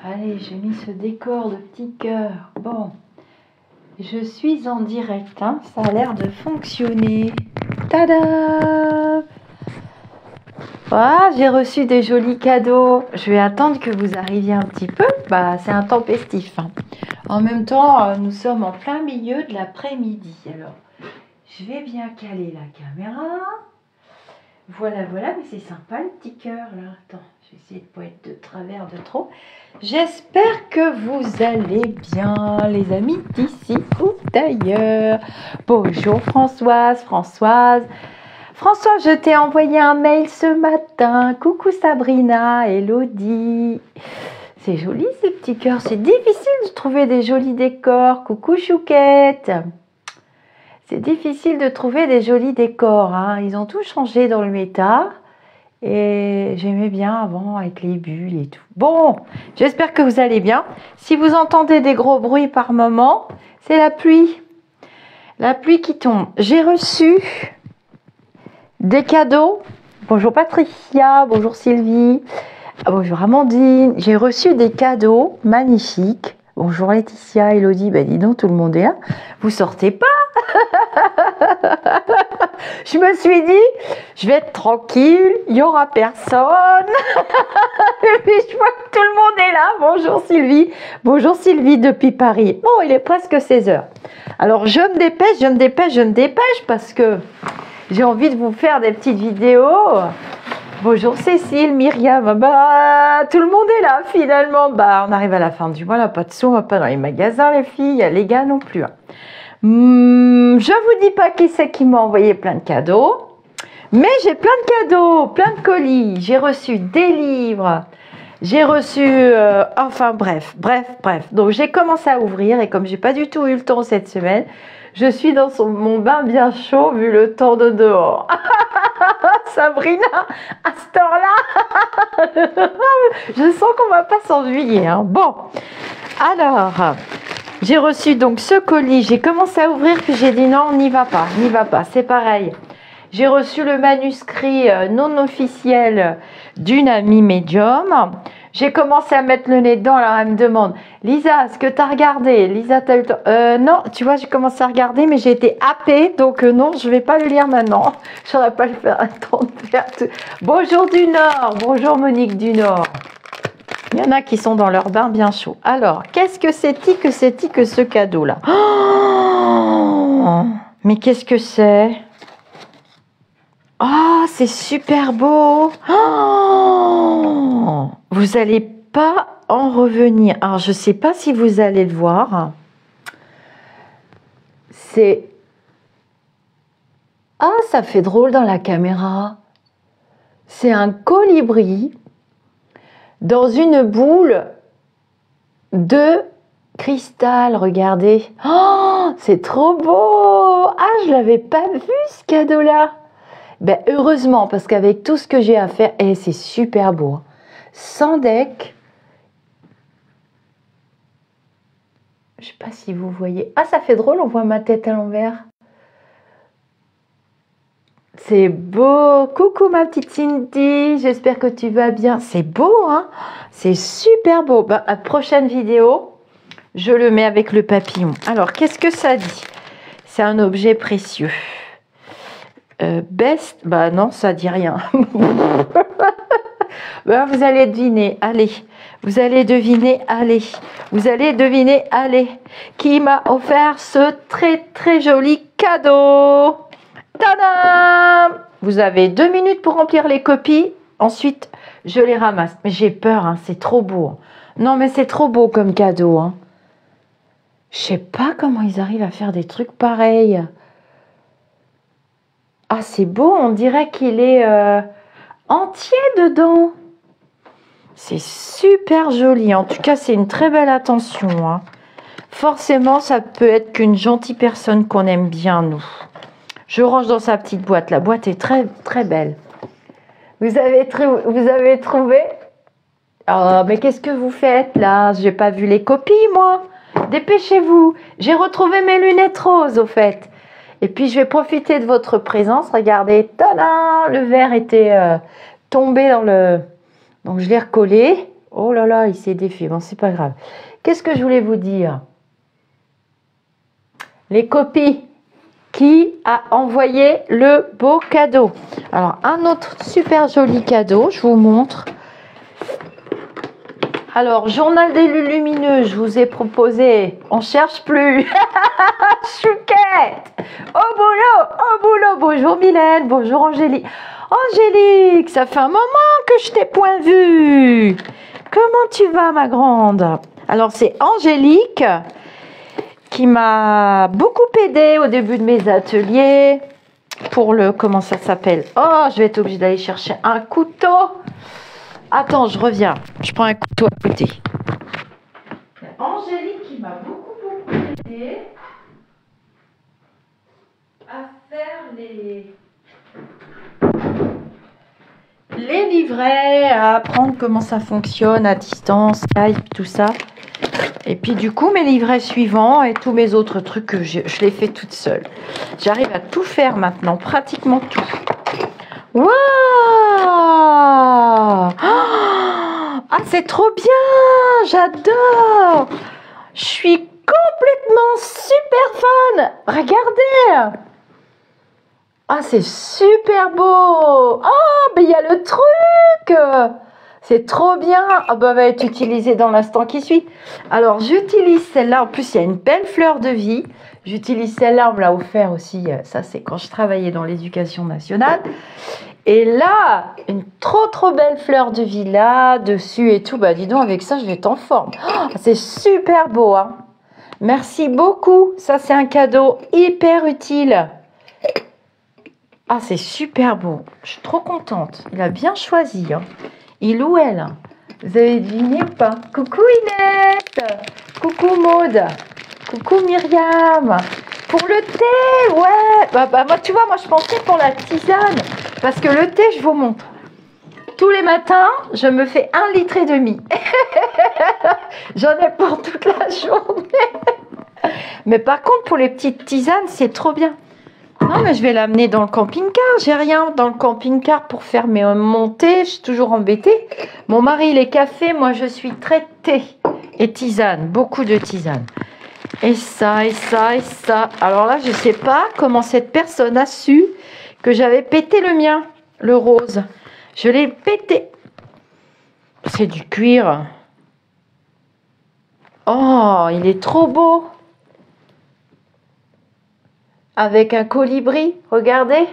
Allez, j'ai mis ce décor de petits cœurs. Bon, je suis en direct, hein. Ça a l'air de fonctionner. Tada! Ah, j'ai reçu des jolis cadeaux. Je vais attendre que vous arriviez un petit peu. Bah, c'est intempestif, hein. En même temps, nous sommes en plein milieu de l'après-midi. Alors, je vais bien caler la caméra. Voilà, voilà, mais c'est sympa le petit cœur là. Attends, je vais essayer de ne pas être de travers de trop. J'espère que vous allez bien, les amis d'ici ou d'ailleurs. Bonjour Françoise, Françoise, je t'ai envoyé un mail ce matin. Coucou Sabrina, Elodie. C'est joli ces petits cœurs, c'est difficile de trouver des jolis décors. Coucou Chouquette. C'est difficile de trouver des jolis décors, hein. Ils ont tout changé dans le méta. Et j'aimais bien avant avec les bulles et tout. Bon, j'espère que vous allez bien. Si vous entendez des gros bruits par moment, c'est la pluie. La pluie qui tombe. J'ai reçu des cadeaux. Bonjour Patricia, bonjour Sylvie, bonjour Amandine. J'ai reçu des cadeaux magnifiques. Bonjour Laetitia, Elodie, bah dis donc tout le monde est là. Vous sortez pas? Je me suis dit, je vais être tranquille, il n'y aura personne. Et puis je vois que tout le monde est là. Bonjour Sylvie depuis Paris. Oh, il est presque 16 h. Alors je me dépêche parce que j'ai envie de vous faire des petites vidéos. Bonjour Cécile, Myriam, bah tout le monde est là finalement. Bah on arrive à la fin du mois, là pas de sous, on va pas dans les magasins les filles, les gars non plus. Je vous dis pas qui c'est qui m'a envoyé plein de cadeaux, mais j'ai plein de cadeaux, plein de colis. J'ai reçu des livres, j'ai reçu, enfin bref. Donc j'ai commencé à ouvrir et comme j'ai pas du tout eu le temps cette semaine, je suis dans mon bain bien chaud vu le temps de dehors. Sabrina, à cette heure-là, je sens qu'on va pas s'ennuyer, hein. Bon, alors, j'ai reçu donc ce colis. J'ai commencé à ouvrir, puis j'ai dit non, n'y va pas, c'est pareil. J'ai reçu le manuscrit non officiel d'une amie médium. J'ai commencé à mettre le nez dedans, alors elle me demande, Lisa, est-ce que tu as regardé? Lisa, tu as eu le temps? Non, tu vois, j'ai commencé à regarder, mais j'ai été happée, donc non, je ne vais pas le lire maintenant. Je n'aurais pas le faire, attendre de faire tout. Bonjour du Nord, bonjour Monique du Nord. Il y en a qui sont dans leur bain bien chaud. Alors, qu'est-ce que c'est-il que ce cadeau-là? Oh, mais qu'est-ce que c'est? Oh, c'est super beau. Oh, vous n'allez pas en revenir. Alors, je ne sais pas si vous allez le voir. C'est... Ah, ça fait drôle dans la caméra. C'est un colibri dans une boule de cristal. Regardez. Oh, c'est trop beau. Ah, je ne l'avais pas vu ce cadeau-là. Ben, heureusement, parce qu'avec tout ce que j'ai à faire, et c'est super beau. Sans deck. Je ne sais pas si vous voyez. Ah, ça fait drôle, on voit ma tête à l'envers. C'est beau. Coucou ma petite Cindy, j'espère que tu vas bien. C'est beau, hein? C'est super beau. Ben, la prochaine vidéo, je le mets avec le papillon. Alors, qu'est-ce que ça dit? C'est un objet précieux. Best, bah non, ça dit rien. Ben, vous allez deviner, allez. Vous allez deviner, allez. Qui m'a offert ce très très joli cadeau? Tadam! Vous avez 2 minutes pour remplir les copies. Ensuite, je les ramasse. Mais j'ai peur, hein, c'est trop beau. Non, mais c'est trop beau comme cadeau, hein. Je sais pas comment ils arrivent à faire des trucs pareils. Ah, c'est beau, on dirait qu'il est entier dedans. C'est super joli. En tout cas, c'est une très belle attention, hein. Forcément, ça peut être qu'une gentille personne qu'on aime bien, nous. Je range dans sa petite boîte. La boîte est très, très belle. Vous avez trouvé? Oh, mais qu'est-ce que vous faites, là? Je n'ai pas vu les copies, moi. Dépêchez-vous. J'ai retrouvé mes lunettes roses, au fait. Et puis, je vais profiter de votre présence. Regardez, tadam, le verre était tombé dans le... Donc, je l'ai recollé. Oh là là, il s'est défait. Bon, c'est pas grave. Qu'est-ce que je voulais vous dire? Les copies. Qui a envoyé le beau cadeau? Alors, un autre super joli cadeau, je vous montre. Alors, journal des lumineux, je vous ai proposé. On cherche plus. Chouquette. Au boulot, au boulot. Bonjour Mylène, bonjour Angélique. Angélique, ça fait un moment que je t'ai point vue. Comment tu vas, ma grande? Alors, c'est Angélique qui m'a beaucoup aidé au début de mes ateliers pour le, comment ça s'appelle? Oh, je vais être obligée d'aller chercher un couteau. Attends, je reviens. Je prends un couteau à côté. Angélique qui m'a beaucoup aidé à faire les livrets, à apprendre comment ça fonctionne à distance, Skype, tout ça. Et puis du coup, mes livrets suivants et tous mes autres trucs, que je les fais toute seule. J'arrive à tout faire maintenant, pratiquement tout. Waouh! Ah, c'est trop bien! J'adore! Je suis complètement super fan! Regardez! Ah, c'est super beau! Ah, mais il y a le truc! C'est trop bien. Ah bah, va être utilisée dans l'instant qui suit. Alors, j'utilise celle-là. En plus, il y a une belle fleur de vie. J'utilise celle-là. On me l'a offert aussi. Ça, c'est quand je travaillais dans l'éducation nationale. Et là, une trop belle fleur de vie là, dessus et tout. Bah, dis donc, avec ça, je vais être en forme. Oh, c'est super beau, hein. Merci beaucoup. Ça, c'est un cadeau hyper utile. Ah, c'est super beau. Je suis trop contente. Il a bien choisi, hein. Il ou elle? Vous avez deviné ou pas? Coucou Inès! Coucou Maude! Coucou Myriam! Pour le thé, ouais! Bah, moi, tu vois, moi je pensais pour la tisane. Parce que le thé, je vous montre. Tous les matins, je me fais 1,5 litre. J'en ai pour toute la journée. Mais par contre, pour les petites tisanes, c'est trop bien. Non, mais je vais l'amener dans le camping-car. J'ai rien dans le camping-car pour faire mes montées. Je suis toujours embêtée. Mon mari, il est café. Moi, je suis très thé et tisane. Beaucoup de tisane. Et ça, et ça, et ça. Alors là, je ne sais pas comment cette personne a su que j'avais pété le mien, le rose. Je l'ai pété. C'est du cuir. Oh, il est trop beau. Avec un colibri, regardez.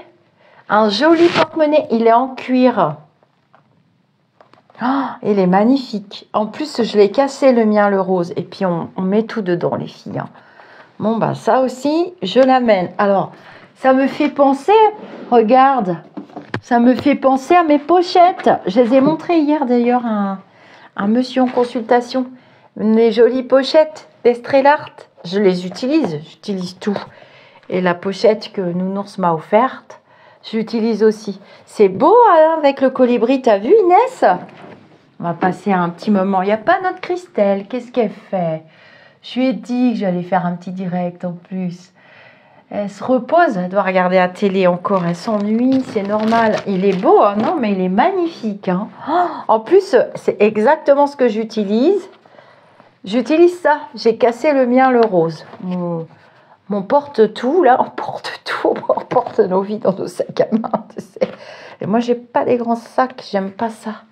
Un joli porte-monnaie. Il est en cuir. Oh, il est magnifique. En plus, je l'ai cassé le mien, le rose. Et puis, on met tout dedans, les filles. Hein. Bon, bah ça aussi, je l'amène. Alors, ça me fait penser, regarde, ça me fait penser à mes pochettes. Je les ai montrées hier, d'ailleurs, à un monsieur en consultation. Mes jolies pochettes d'Estrellart. Je les utilise. J'utilise tout. Et la pochette que Nounours m'a offerte, j'utilise aussi. C'est beau hein, avec le colibri, t'as vu Inès? On va passer un petit moment. Il n'y a pas notre Christelle, qu'est-ce qu'elle fait? Je lui ai dit que j'allais faire un petit direct en plus. Elle se repose, elle doit regarder la télé encore, elle s'ennuie, c'est normal. Il est beau, hein, non mais il est magnifique. Hein. Oh, en plus, c'est exactement ce que j'utilise. J'utilise ça, j'ai cassé le mien, le rose. Mon porte-tout, là, on porte nos vies dans nos sacs à main, tu sais. Et moi, j'ai pas des grands sacs, j'aime pas ça.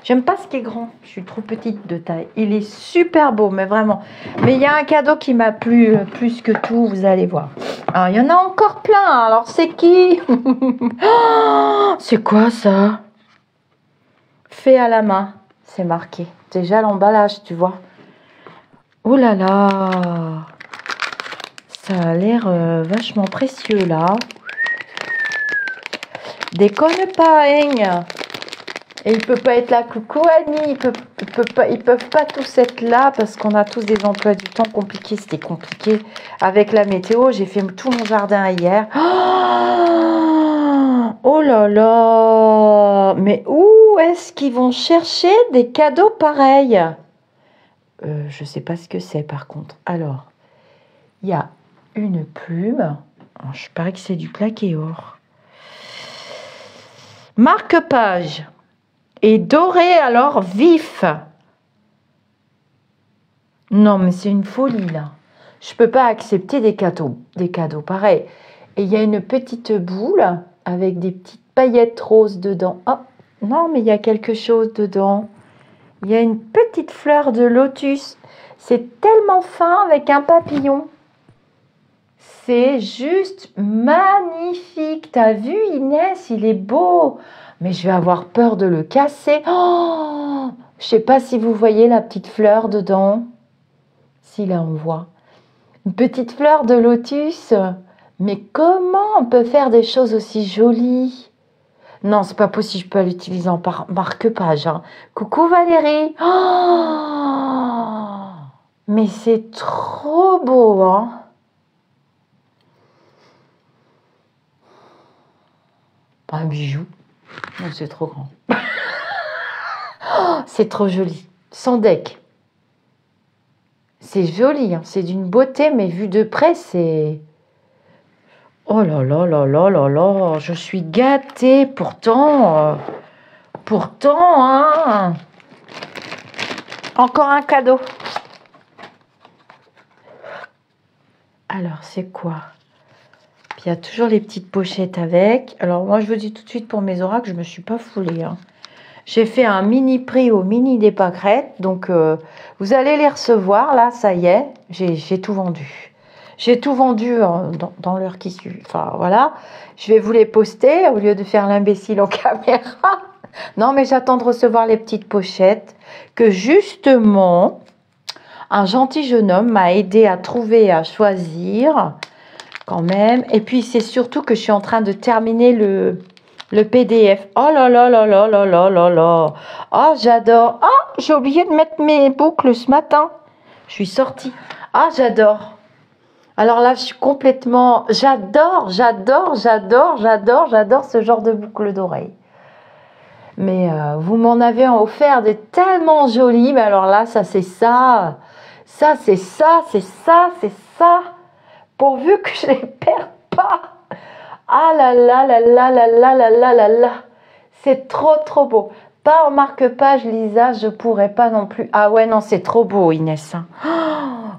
J'aime pas ce qui est grand, je suis trop petite de taille. Il est super beau, mais vraiment. Mais il y a un cadeau qui m'a plu plus que tout, vous allez voir. Alors, il y en a encore plein, alors c'est qui? Oh, c'est quoi ça? Fait à la main, c'est marqué. Déjà l'emballage, tu vois. Oh là là! Ça a l'air vachement précieux là. Déconne pas, hein. Et il peut pas être là. Coucou Annie. Ils peuvent pas tous être là parce qu'on a tous des emplois du temps compliqués. C'était compliqué avec la météo. J'ai fait tout mon jardin hier. Oh là là. Mais où est-ce qu'ils vont chercher des cadeaux pareils? Je sais pas ce que c'est par contre. Alors, il y a une plume. Je parie que c'est du plaqué or. Marque-page. Et doré alors vif. Non, mais c'est une folie, là. Je peux pas accepter des cadeaux pareils. Et il y a une petite boule avec des petites paillettes roses dedans. Oh, non, mais il y a quelque chose dedans. Il y a une petite fleur de lotus. C'est tellement fin avec un papillon. C'est juste magnifique. T'as vu, Inès, il est beau. Mais je vais avoir peur de le casser. Oh, je sais pas si vous voyez la petite fleur dedans. Si, là, on voit. Une petite fleur de lotus. Mais comment on peut faire des choses aussi jolies? Non, c'est pas possible, je peux l'utiliser en marque-page. Hein. Coucou Valérie. Oh, mais c'est trop beau, hein? Pas un bijou. Non, c'est trop grand. Oh, c'est trop joli. Sans deck. C'est joli, hein. C'est d'une beauté, mais vu de près, c'est... Oh là là là là là là, je suis gâtée, pourtant, hein. Encore un cadeau. Alors, c'est quoi? Puis il y a toujours les petites pochettes avec. Alors, moi, je vous dis tout de suite pour mes oracles, je ne me suis pas foulée. Hein. J'ai fait un mini prix au mini des pâquerettes. Donc, vous allez les recevoir. Là, ça y est, j'ai tout vendu. J'ai tout vendu dans l'heure qui suit. Enfin, voilà. Je vais vous les poster au lieu de faire l'imbécile en caméra. Non, mais j'attends de recevoir les petites pochettes que, justement, un gentil jeune homme m'a aidé à trouver et à choisir quand même. Et puis, c'est surtout que je suis en train de terminer le PDF. Oh là là là là là là là là. Oh, j'adore. Oh, j'ai oublié de mettre mes boucles ce matin. Je suis sortie. Ah, j'adore. Alors là, je suis complètement... J'adore ce genre de boucles d'oreilles. Mais vous m'en avez offert des tellement jolies. Mais alors là, ça, c'est ça. Ça, c'est ça, c'est ça, c'est ça. Pourvu que je les perde pas. Ah là là là là là là là là là là. C'est trop, trop beau. Pas en marque-page, Lisa, je pourrais pas non plus. Ah ouais, non, c'est trop beau, Inès.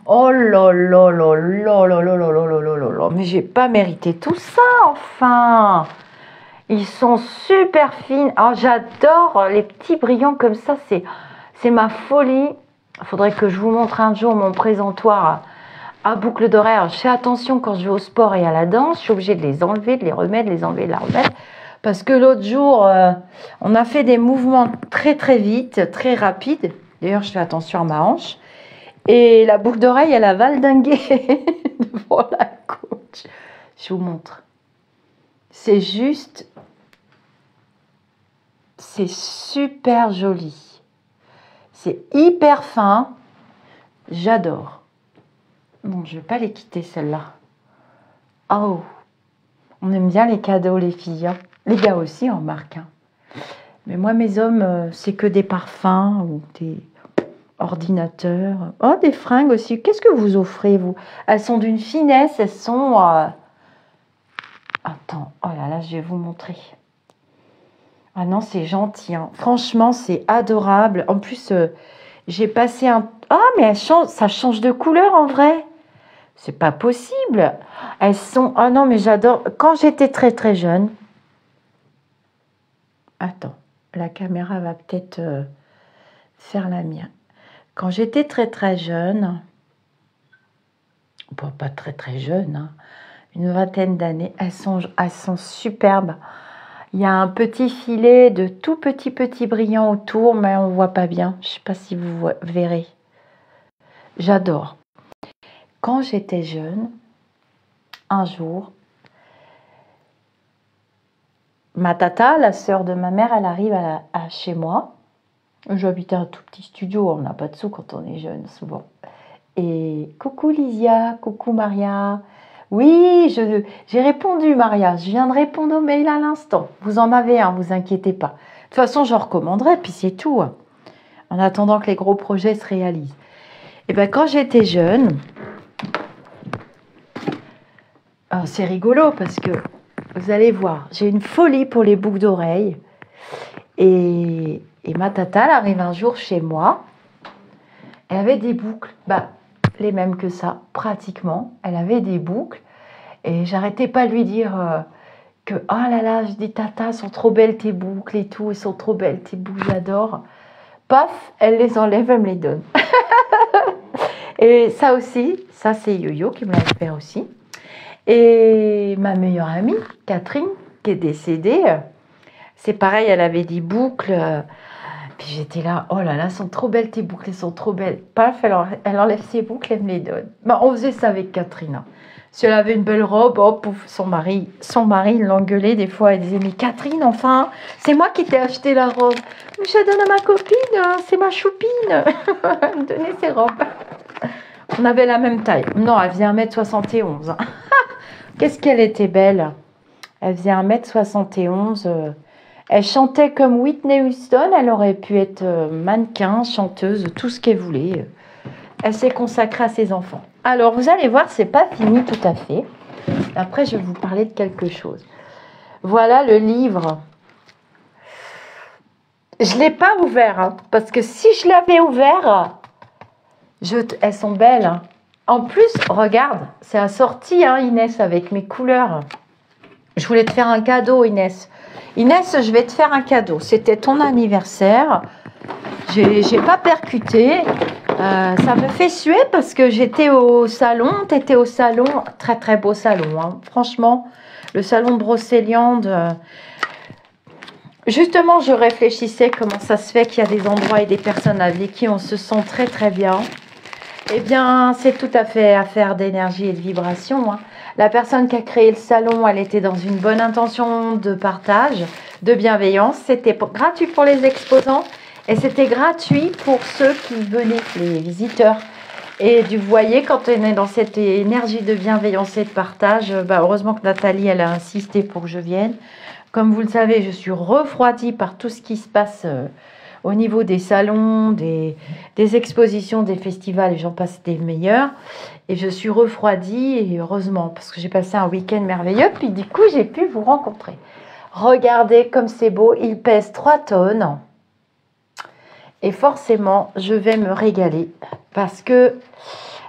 Oh là là là là là là là là là là là là. Mais j'ai pas mérité tout ça, enfin. Ils sont super fines. Oh, j'adore les petits brillants comme ça. C'est ma folie. Il faudrait que je vous montre un jour mon présentoir à boucle d'oreille. Je fais attention quand je vais au sport et à la danse. Je suis obligée de les enlever, de les remettre, de les enlever, de la remettre. Parce que l'autre jour, on a fait des mouvements très très vite, très rapides. D'ailleurs, je fais attention à ma hanche. Et la boucle d'oreille, elle a valdingué devant la coach. Je vous montre. C'est juste... C'est super joli. C'est hyper fin. J'adore. Bon, je ne vais pas les quitter, celle-là. Oh, on aime bien les cadeaux, les filles. Hein. Les gars aussi, en marque. Hein. Mais moi, mes hommes, c'est que des parfums ou des ordinateurs. Oh, des fringues aussi. Qu'est-ce que vous offrez, vous? Elles sont d'une finesse. Elles sont... Attends. Oh là là, je vais vous montrer. Ah non, c'est gentil. Hein. Franchement, c'est adorable. En plus, j'ai passé un... Ah, mais ça change de couleur en vrai. C'est pas possible. Elles sont... Ah non, mais j'adore. Quand j'étais très très jeune... Attends, la caméra va peut-être faire la mienne. Quand j'étais très très jeune... Bon, pas très très jeune, hein, une vingtaine d'années, elles sont superbes. Il y a un petit filet de tout petit brillant autour, mais on ne voit pas bien. Je ne sais pas si vous verrez. J'adore. Quand j'étais jeune, un jour, ma tata, la sœur de ma mère, elle arrive chez moi. J'habitais un tout petit studio, on n'a pas de sous quand on est jeune, souvent. Et coucou Lysia, coucou Maria. Oui, j'ai répondu, Maria. Je viens de répondre au mail à l'instant. Vous en avez un, vous inquiétez pas. De toute façon, j'en recommanderai, puis c'est tout. En attendant que les gros projets se réalisent. Et bien, quand j'étais jeune, c'est rigolo parce que vous allez voir, j'ai une folie pour les boucles d'oreilles. Et ma tata, elle arrive un jour chez moi. Elle avait des boucles, bah, les mêmes que ça, pratiquement. Elle avait des boucles. Et j'arrêtais pas de lui dire que, oh là là, je dis, Tata, sont trop belles tes boucles et tout. Elles sont trop belles tes boucles, j'adore. Paf, elle les enlève, elle me les donne. Et ça aussi, ça c'est Yo-Yo qui me l'a fait aussi. Et ma meilleure amie, Catherine, qui est décédée, c'est pareil, elle avait des boucles. Puis j'étais là, oh là là, elles sont trop belles tes boucles, elles sont trop belles. Paf, elle enlève ses boucles, elle me les donne. Bah, on faisait ça avec Catherine. Si elle avait une belle robe, oh, pouf, son mari l'engueulait des fois. Elle disait, mais Catherine, enfin, c'est moi qui t'ai acheté la robe. Mais je la donne à ma copine, c'est ma choupine. Elle me donnait ses robes. On avait la même taille. Non, elle faisait 1m71. Qu'est-ce qu'elle était belle. Elle faisait 1m71. Elle chantait comme Whitney Houston. Elle aurait pu être mannequin, chanteuse, tout ce qu'elle voulait. Elle s'est consacrée à ses enfants. Alors, vous allez voir, c'est pas fini tout à fait. Après, je vais vous parler de quelque chose. Voilà le livre. Je ne l'ai pas ouvert, hein, parce que si je l'avais ouvert, elles sont belles. Hein. En plus, regarde, c'est assorti, hein, Inès, avec mes couleurs. Je voulais te faire un cadeau, Inès. Inès, je vais te faire un cadeau. C'était ton anniversaire. J'ai pas percuté. Ça me fait suer parce que j'étais au salon. Tu étais au salon. Très, très beau salon. Hein. Franchement, le salon de Brocéliande. Justement, je réfléchissais comment ça se fait qu'il y a des endroits et des personnes avec qui on se sent très, très bien. Eh bien, c'est tout à fait affaire d'énergie et de vibration. Hein. La personne qui a créé le salon, elle était dans une bonne intention de partage, de bienveillance. C'était gratuit pour les exposants. Et c'était gratuit pour ceux qui venaient, les visiteurs. Et vous voyez, quand on est dans cette énergie de bienveillance et de partage, bah heureusement que Nathalie, elle a insisté pour que je vienne. Comme vous le savez, je suis refroidie par tout ce qui se passe au niveau des salons, des expositions, des festivals, et j'en passe des meilleurs. Et je suis refroidie, et heureusement, parce que j'ai passé un week-end merveilleux. Puis du coup, j'ai pu vous rencontrer. Regardez comme c'est beau, il pèse 3 tonnes. Et forcément, je vais me régaler parce que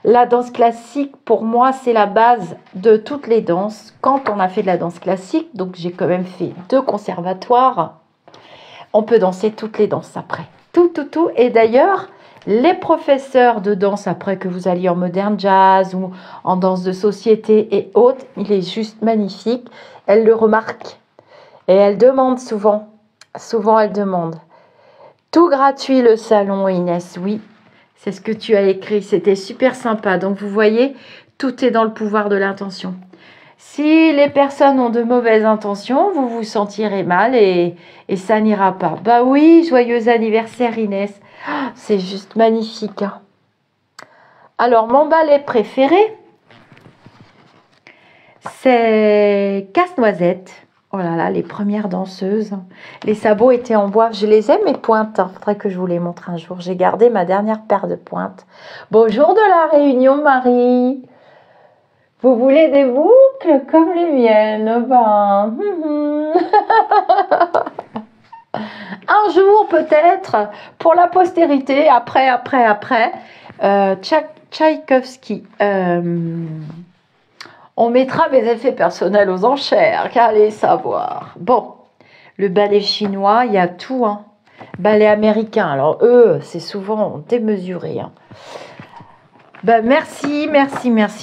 la danse classique, pour moi, c'est la base de toutes les danses. Quand on a fait de la danse classique, donc j'ai quand même fait 2 conservatoires, on peut danser toutes les danses après. Tout. Et d'ailleurs, les professeurs de danse, après que vous alliez en modern jazz ou en danse de société et autres, il est juste magnifique. Elles le remarquent et elles demandent souvent. Souvent, elles demandent. Tout gratuit le salon, Inès, oui, c'est ce que tu as écrit, c'était super sympa. Donc vous voyez, tout est dans le pouvoir de l'intention. Si les personnes ont de mauvaises intentions, vous vous sentirez mal et ça n'ira pas. Bah oui, joyeux anniversaire Inès, c'est juste magnifique. Hein. Alors mon ballet préféré, c'est Casse-Noisette. Oh là là, les premières danseuses. Les sabots étaient en bois. Je les aime, mes pointes. Il faudrait que je vous les montre un jour. J'ai gardé ma dernière paire de pointes. Bonjour de la Réunion, Marie. Vous voulez des boucles comme les miennes? Ben, un jour peut-être, pour la postérité, après. Tchaïkovski. On mettra mes effets personnels aux enchères, qu'allez savoir. Bon, le ballet chinois, il y a tout. Hein. Ballet américain, alors eux, c'est souvent démesuré. Hein. Ben, merci,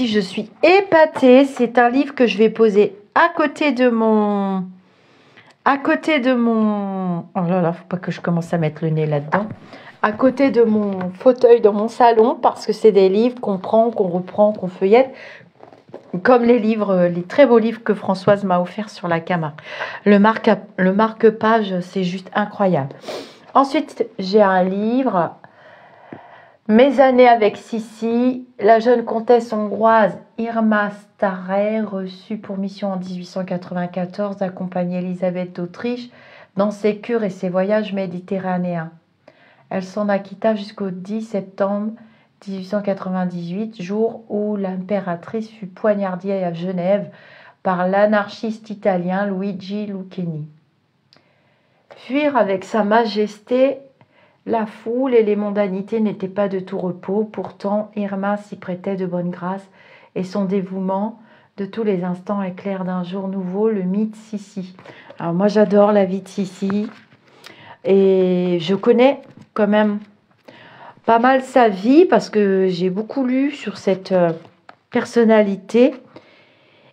je suis épatée. C'est un livre que je vais poser à côté de mon... Oh là là, faut pas que je commence à mettre le nez là-dedans. À côté de mon fauteuil dans mon salon, parce que c'est des livres qu'on prend, qu'on reprend, qu'on feuillette. Comme les très beaux livres que Françoise m'a offert sur la Camargue. Le marque-page, c'est juste incroyable. Ensuite, j'ai un livre, Mes années avec Sissi, la jeune comtesse hongroise Irma Starer, reçue pour mission en 1894 d'accompagner Élisabeth d'Autriche dans ses cures et ses voyages méditerranéens. Elle s'en acquitta jusqu'au 10 septembre 1898, jour où l'impératrice fut poignardée à Genève par l'anarchiste italien Luigi Lucchini. Fuir avec sa majesté La foule et les mondanités n'étaient pas de tout repos. Pourtant, Irma s'y prêtait de bonne grâce et son dévouement de tous les instants éclaire d'un jour nouveau le mythe Sissi. Alors moi, j'adore la vie de Sissi et je connais quand même pas mal sa vie parce que j'ai beaucoup lu sur cette personnalité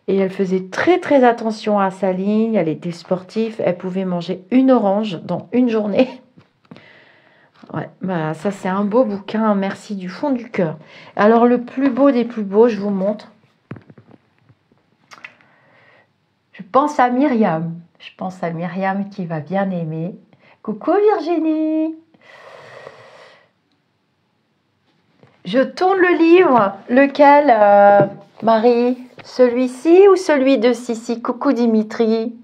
et elle faisait très très attention à sa ligne, elle était sportive, elle pouvait manger une orange dans une journée. Ouais, bah ça c'est un beau bouquin, merci du fond du cœur. Alors le plus beau des plus beaux, je vous montre. Je pense à Myriam. Je pense à Myriam qui va bien aimer. Coucou Virginie. Je tourne le livre. Lequel, Marie? Celui-ci ou celui de Sissi? Coucou Dimitri.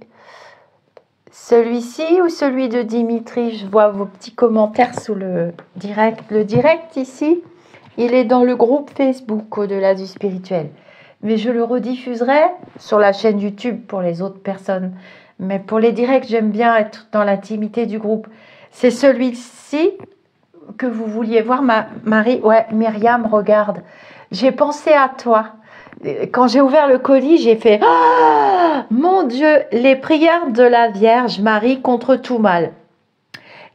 Celui-ci ou celui de Dimitri? Je vois vos petits commentaires sous le direct. Le direct ici, il est dans le groupe Facebook Au-delà du spirituel. Mais je le rediffuserai sur la chaîne YouTube pour les autres personnes. Mais pour les directs, j'aime bien être dans l'intimité du groupe. C'est celui-ci que vous vouliez voir, Marie. Ouais, Myriam, regarde. J'ai pensé à toi. Quand j'ai ouvert le colis, j'ai fait « Ah, mon Dieu, les prières de la Vierge Marie contre tout mal ».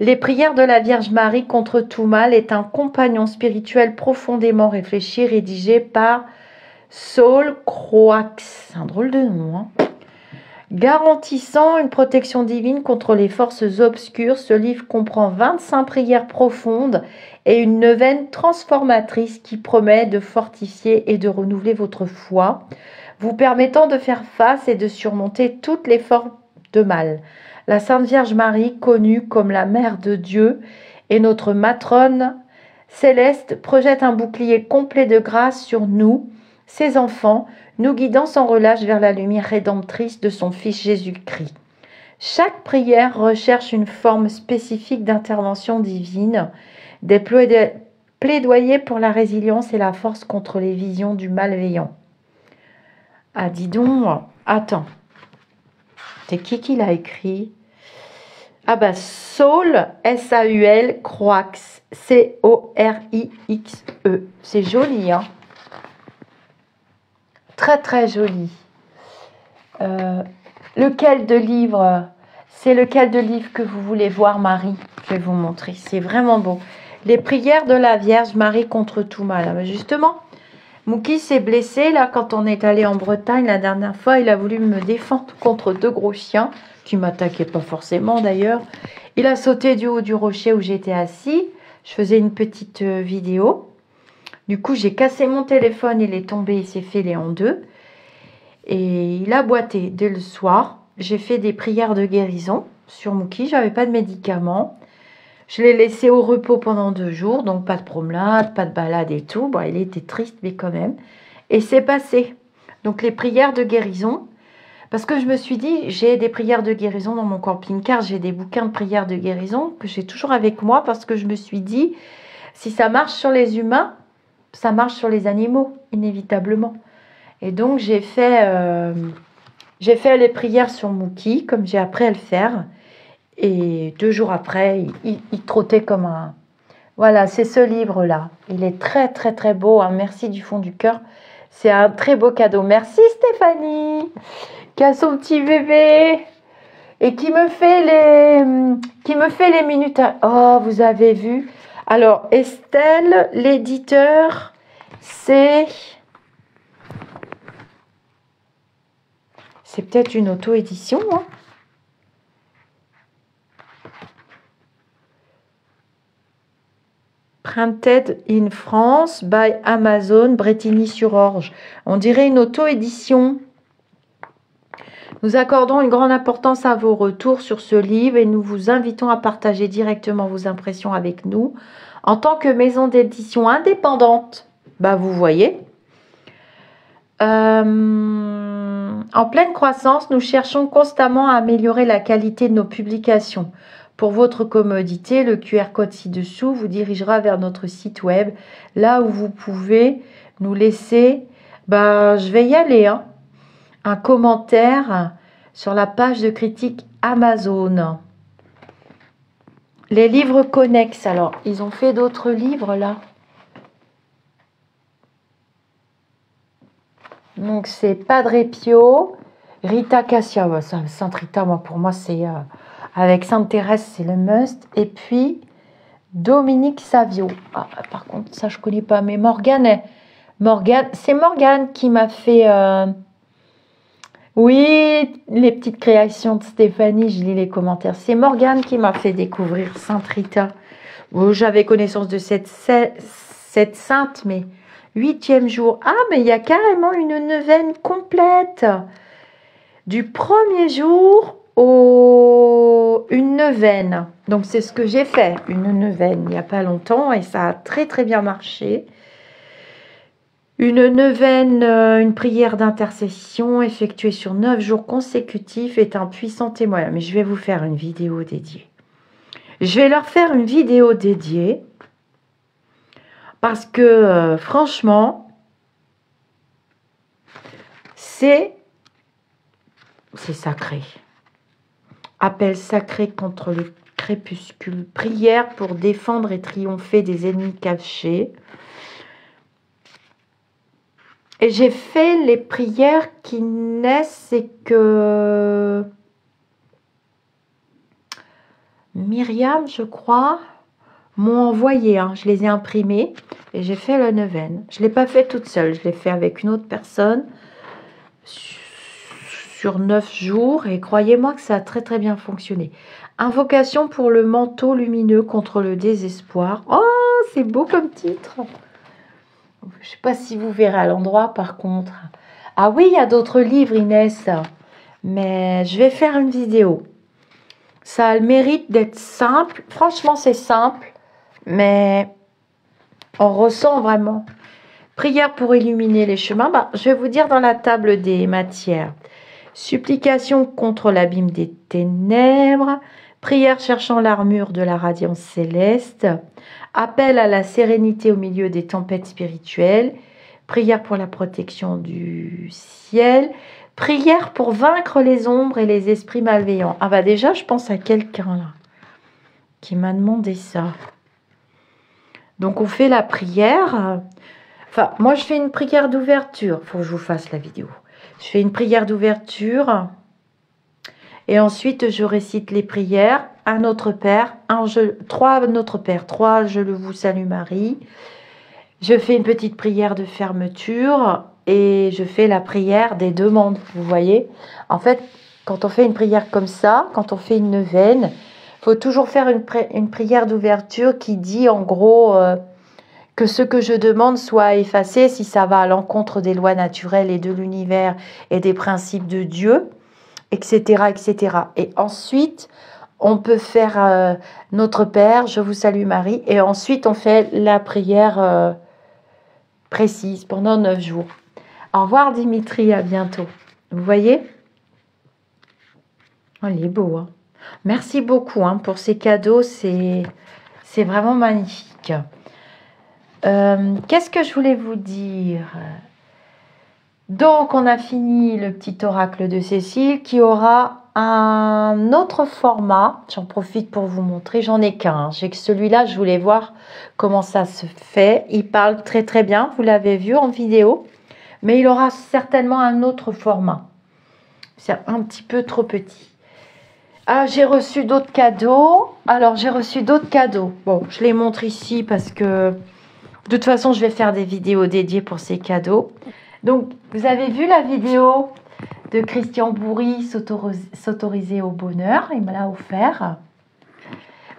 Les prières de la Vierge Marie contre tout mal est un compagnon spirituel profondément réfléchi, rédigé par Saul Croix. C'est un drôle de nom, hein. Garantissant une protection divine contre les forces obscures, ce livre comprend 25 prières profondes et une neuvaine transformatrice qui promet de fortifier et de renouveler votre foi, vous permettant de faire face et de surmonter toutes les formes de mal. La Sainte Vierge Marie, connue comme la Mère de Dieu et notre matrone céleste, projette un bouclier complet de grâce sur nous, ses enfants, nous guidant sans relâche vers la lumière rédemptrice de son Fils Jésus-Christ. Chaque prière recherche une forme spécifique d'intervention divine, des plaidoyers pour la résilience et la force contre les visions du malveillant. Ah, dis donc, attends, c'est qui l'a écrit? Ah bah, Saul, S-A-U-L, Croix, C-O-R-I-X-E. C'est joli, hein? Très très joli. Lequel de livre? C'est lequel de livre que vous voulez voir, Marie? Je vais vous montrer. C'est vraiment beau. Les prières de la Vierge Marie contre tout mal. Justement, Mouki s'est blessé là quand on est allé en Bretagne la dernière fois. Il a voulu me défendre contre 2 gros chiens qui m'attaquaient pas forcément d'ailleurs. Il a sauté du haut du rocher où j'étais assis. Je faisais une petite vidéo. Du coup, j'ai cassé mon téléphone, il est tombé, il s'est fêlé en 2. Et il a boité dès le soir. J'ai fait des prières de guérison sur Mouki. Je n'avais pas de médicaments. Je l'ai laissé au repos pendant 2 jours. Donc, pas de promenade, pas de balade et tout. Bon, il était triste, mais quand même. Et c'est passé. Donc, les prières de guérison. Parce que je me suis dit, j'ai des prières de guérison dans mon camping-car. J'ai des bouquins de prières de guérison que j'ai toujours avec moi. Parce que je me suis dit, si ça marche sur les humains, ça marche sur les animaux, inévitablement. Et donc, j'ai fait les prières sur Mouki, comme j'ai appris à le faire. Et 2 jours après, il trottait comme un... Voilà, c'est ce livre-là. Il est très, très, très beau. Hein. Merci du fond du cœur. C'est un très beau cadeau. Merci Stéphanie, qui a son petit bébé et qui me fait les minutes. Oh, vous avez vu? Alors, Estelle, l'éditeur, c'est peut-être une auto-édition. Hein. Printed in France by Amazon, Bretigny-sur-Orge. On dirait une auto-édition. Nous accordons une grande importance à vos retours sur ce livre et nous vous invitons à partager directement vos impressions avec nous. En tant que maison d'édition indépendante, bah vous voyez, en pleine croissance, nous cherchons constamment à améliorer la qualité de nos publications. Pour votre commodité, le QR code ci-dessous vous dirigera vers notre site web, là où vous pouvez nous laisser, je vais y aller, hein, un commentaire sur la page de critique Amazon. Les livres connexes, alors, ils ont fait d'autres livres, là. Donc, c'est Padre Pio, Rita Cassia. Bah, Sainte Rita, moi, pour moi, c'est... avec Sainte Thérèse, c'est le must. Et puis, Dominique Savio. Ah, par contre, ça, je connais pas. Mais c'est Morgane qui m'a fait... Oui, les petites créations de Stéphanie, je lis les commentaires. C'est Morgane qui m'a fait découvrir Sainte Rita. Bon, j'avais connaissance de cette sainte, mais 8e jour. Ah, mais il y a carrément une neuvaine complète. Du 1er jour une neuvaine. Donc, c'est ce que j'ai fait, une neuvaine, il n'y a pas longtemps, et ça a très, très bien marché. Une neuvaine, une prière d'intercession effectuée sur 9 jours consécutifs est un puissant témoin. Mais je vais vous faire une vidéo dédiée. Je vais leur faire une vidéo dédiée parce que franchement, c'est sacré. Appel sacré contre le crépuscule. Prière pour défendre et triompher des ennemis cachés. Et j'ai fait les prières qui naissent et que Myriam, je crois, m'ont envoyé. Je les ai imprimées et j'ai fait la neuvaine. Je ne l'ai pas fait toute seule, je l'ai fait avec une autre personne sur 9 jours et croyez-moi que ça a très très bien fonctionné. Invocation pour le manteau lumineux contre le désespoir. Oh, c'est beau comme titre. Je ne sais pas si vous verrez à l'endroit par contre. Ah oui, il y a d'autres livres Inès. Mais je vais faire une vidéo. Ça a le mérite d'être simple. Franchement, c'est simple. Mais on ressent vraiment. Prière pour illuminer les chemins. Je vais vous dire dans la table des matières. Supplication contre l'abîme des ténèbres. Prière cherchant l'armure de la radiance céleste. Appel à la sérénité au milieu des tempêtes spirituelles. Prière pour la protection du ciel. Prière pour vaincre les ombres et les esprits malveillants. Ah bah déjà, je pense à quelqu'un là qui m'a demandé ça. Donc on fait la prière. Enfin, moi je fais une prière d'ouverture. Il faut que je vous fasse la vidéo. Je fais une prière d'ouverture. Et ensuite, je récite les prières. Un Notre Père, trois Notre Père, 3 Je le vous salue Marie. Je fais une petite prière de fermeture et je fais la prière des demandes. Vous voyez, en fait, quand on fait une prière comme ça, quand on fait une neuvaine, il faut toujours faire une prière d'ouverture qui dit en gros que ce que je demande soit effacé si ça va à l'encontre des lois naturelles et de l'univers et des principes de Dieu, etc., etc. Et ensuite, on peut faire Notre Père, je vous salue Marie, et ensuite on fait la prière précise pendant 9 jours. Au revoir Dimitri, à bientôt. Vous voyez? Oh, il est beau. Hein. Merci beaucoup pour ces cadeaux, c'est vraiment magnifique. Qu'est-ce que je voulais vous dire? Donc, on a fini le petit oracle de Cécile qui aura un autre format. J'en profite pour vous montrer. J'en ai qu'un. J'ai que celui-là. Je voulais voir comment ça se fait. Il parle très très bien. Vous l'avez vu en vidéo. Mais il aura certainement un autre format. C'est un petit peu trop petit. Ah, j'ai reçu d'autres cadeaux. Alors, j'ai reçu d'autres cadeaux. Bon, je les montre ici parce que de toute façon, je vais faire des vidéos dédiées pour ces cadeaux. Donc, vous avez vu la vidéo de Christian Bourri, s'autoriser au bonheur. Il me l'a offert.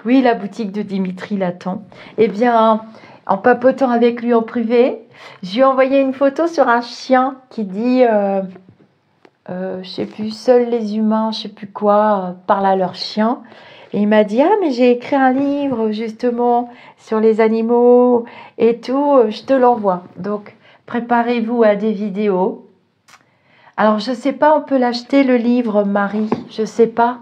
Oui, la boutique de Dimitri l'attend. Eh bien, en papotant avec lui en privé, je lui ai envoyé une photo sur un chien qui dit, je sais plus, seuls les humains, je sais plus quoi, parlent à leur chien. Et il m'a dit, ah, mais j'ai écrit un livre justement sur les animaux et tout, je te l'envoie. Donc, préparez-vous à des vidéos. Alors, je ne sais pas, on peut l'acheter le livre, Marie. Je ne sais pas.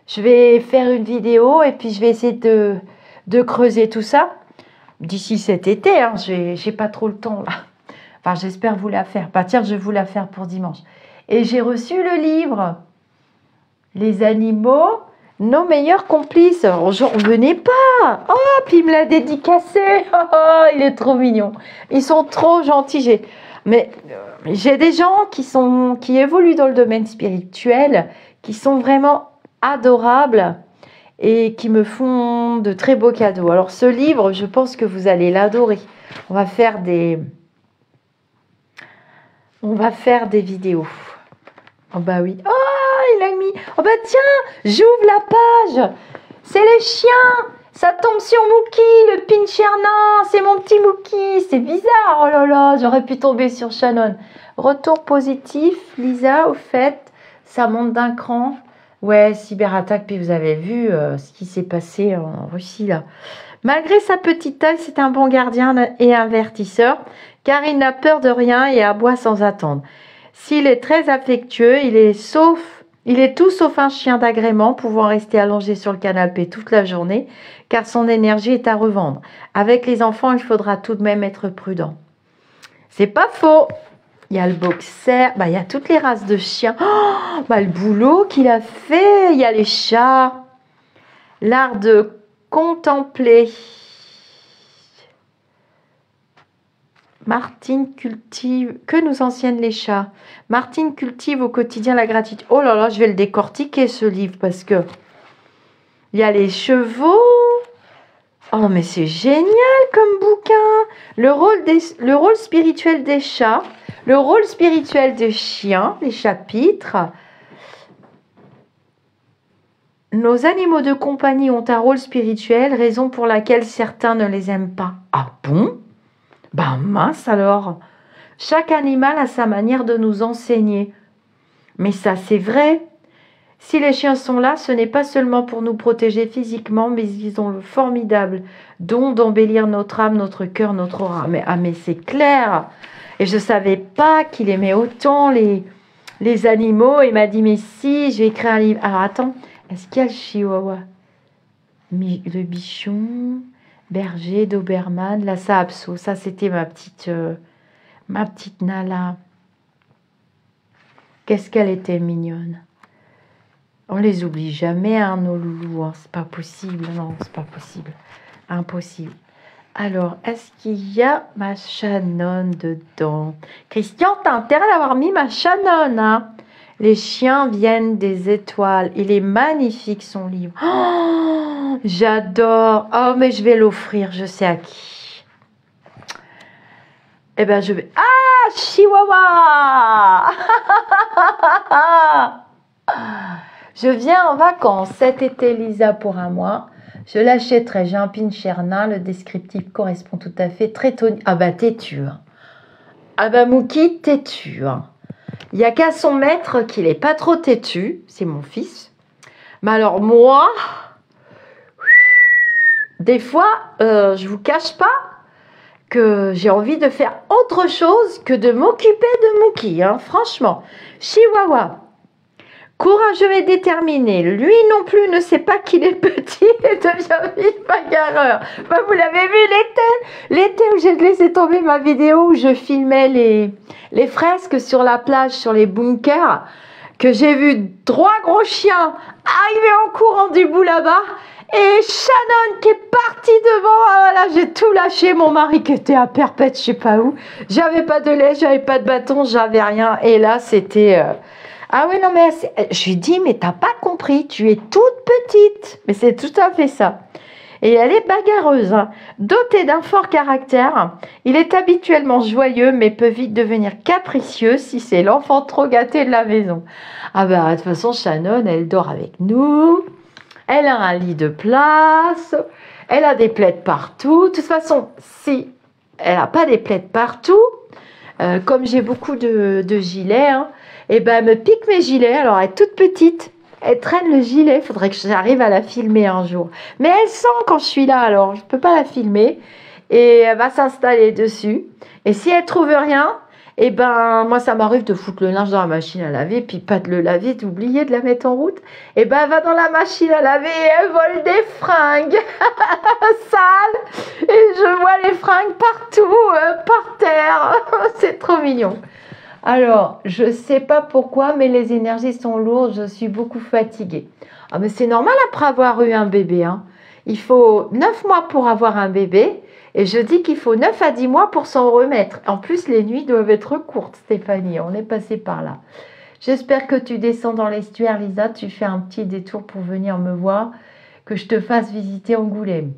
Je vais faire une vidéo et puis je vais essayer de creuser tout ça. D'ici cet été, j'ai pas trop le temps là. Enfin, j'espère vous la faire. Bah, tiens, je vais vous la faire pour dimanche. Et j'ai reçu le livre. Les animaux Nos meilleurs complices. Alors, j'en revenais pas. Oh, puis il me l'a dédicacé. Oh, il est trop mignon. Ils sont trop gentils. Mais j'ai des gens qui évoluent dans le domaine spirituel, qui sont vraiment adorables et qui me font de très beaux cadeaux. Alors, ce livre, je pense que vous allez l'adorer. On va faire des vidéos. Oh bah oui. Oh, il a mis. Oh bah tiens, j'ouvre la page. C'est les chiens. Ça tombe sur Mookie, le Pinchernin. C'est mon petit Mookie. C'est bizarre. Oh là là, j'aurais pu tomber sur Shannon. Retour positif, Lisa, au fait, ça monte d'un cran. Ouais, cyberattaque, puis vous avez vu ce qui s'est passé en Russie là. Malgré sa petite taille, c'est un bon gardien et avertisseur, car il n'a peur de rien et aboie sans attendre. S'il est très affectueux, il est tout sauf un chien d'agrément, pouvant rester allongé sur le canapé toute la journée, car son énergie est à revendre. Avec les enfants, il faudra tout de même être prudent. C'est pas faux. Il y a le boxer, il y a toutes les races de chiens. Oh, le boulot qu'il a fait. Il y a les chats. L'art de contempler. Martine cultive. Que nous enseignent les chats? Martine cultive au quotidien la gratitude. Oh là là, je vais le décortiquer ce livre parce que il y a les chevaux. Oh mais c'est génial comme bouquin. Le rôle spirituel des chats, le rôle spirituel des chiens, les chapitres. Nos animaux de compagnie ont un rôle spirituel, raison pour laquelle certains ne les aiment pas. Ah bon? Ben mince alors. Chaque animal a sa manière de nous enseigner. Mais ça c'est vrai. Si les chiens sont là, ce n'est pas seulement pour nous protéger physiquement, mais ils ont le formidable don d'embellir notre âme, notre cœur, notre aura. Mais c'est clair. Et je ne savais pas qu'il aimait autant les animaux. Il m'a dit, mais si, je vais écrire un livre. Alors attends, est-ce qu'il y a le chihuahua? Le bichon, berger, doberman, la saapso. Ça, c'était ma petite Nala. Qu'est-ce qu'elle était mignonne. On les oublie jamais, hein, nos loulous. Hein. C'est pas possible. Non, c'est pas possible. Impossible. Alors, est-ce qu'il y a ma Shannon dedans? Christian, t'as intérêt d'avoir mis ma Shannon. Hein. Les chiens viennent des étoiles. Il est magnifique, son livre. Oh, j'adore. Oh, mais je vais l'offrir. Je sais à qui. Eh bien, je vais... Ah, Chihuahua. Je viens en vacances cet été, Lisa, pour un mois. Je l'achèterai. J'ai un Pinchernin. Le descriptif correspond tout à fait. Très tonique. Ah bah têtu. Hein. Ah bah Mookie, têtu. Hein. Il n'y a qu'à son maître qu'il n'est pas trop têtu. C'est mon fils. Mais alors moi, des fois, je vous cache pas que j'ai envie de faire autre chose que de m'occuper de Mookie. Hein. Franchement, Chihuahua. Courageux et déterminé, lui non plus ne sait pas qu'il est petit et devient vite bagarreur. Ben, vous l'avez vu l'été où j'ai laissé tomber ma vidéo où je filmais les fresques sur la plage, sur les bunkers, que j'ai vu 3 gros chiens arriver en courant du bout là-bas et Shannon qui est partie devant. Voilà, j'ai tout lâché, mon mari qui était à Perpète, je sais pas où. J'avais pas de lait, j'avais pas de bâton, j'avais rien et là c'était... Ah oui, non, mais je lui dis, mais t'as pas compris, tu es toute petite. Mais c'est tout à fait ça. Et elle est bagarreuse. Hein. Dotée d'un fort caractère, il est habituellement joyeux, mais peut vite devenir capricieux si c'est l'enfant trop gâté de la maison. Ah bah, de toute façon, Shannon, elle dort avec nous. Elle a un lit de place. Elle a des plaids partout. De toute façon, si elle n'a pas des plaids partout, comme j'ai beaucoup de gilets, hein, et ben elle me pique mes gilets. Alors elle est toute petite, elle traîne le gilet. Il faudrait que j'arrive à la filmer un jour. Mais elle sent quand je suis là, alors je ne peux pas la filmer. Et elle va s'installer dessus. Et si elle trouve rien, et ben moi ça m'arrive de foutre le linge dans la machine à laver, puis pas de le laver, d'oublier de la mettre en route. Et ben elle va dans la machine à laver et elle vole des fringues sales. Et je vois les fringues partout, par terre. C'est trop mignon. Alors, je ne sais pas pourquoi, mais les énergies sont lourdes, je suis beaucoup fatiguée. Ah, mais c'est normal après avoir eu un bébé, hein. Il faut 9 mois pour avoir un bébé. Et je dis qu'il faut 9 à 10 mois pour s'en remettre. En plus, les nuits doivent être courtes, Stéphanie. On est passé par là. J'espère que tu descends dans l'estuaire, Lisa. Tu fais un petit détour pour venir me voir, que je te fasse visiter Angoulême.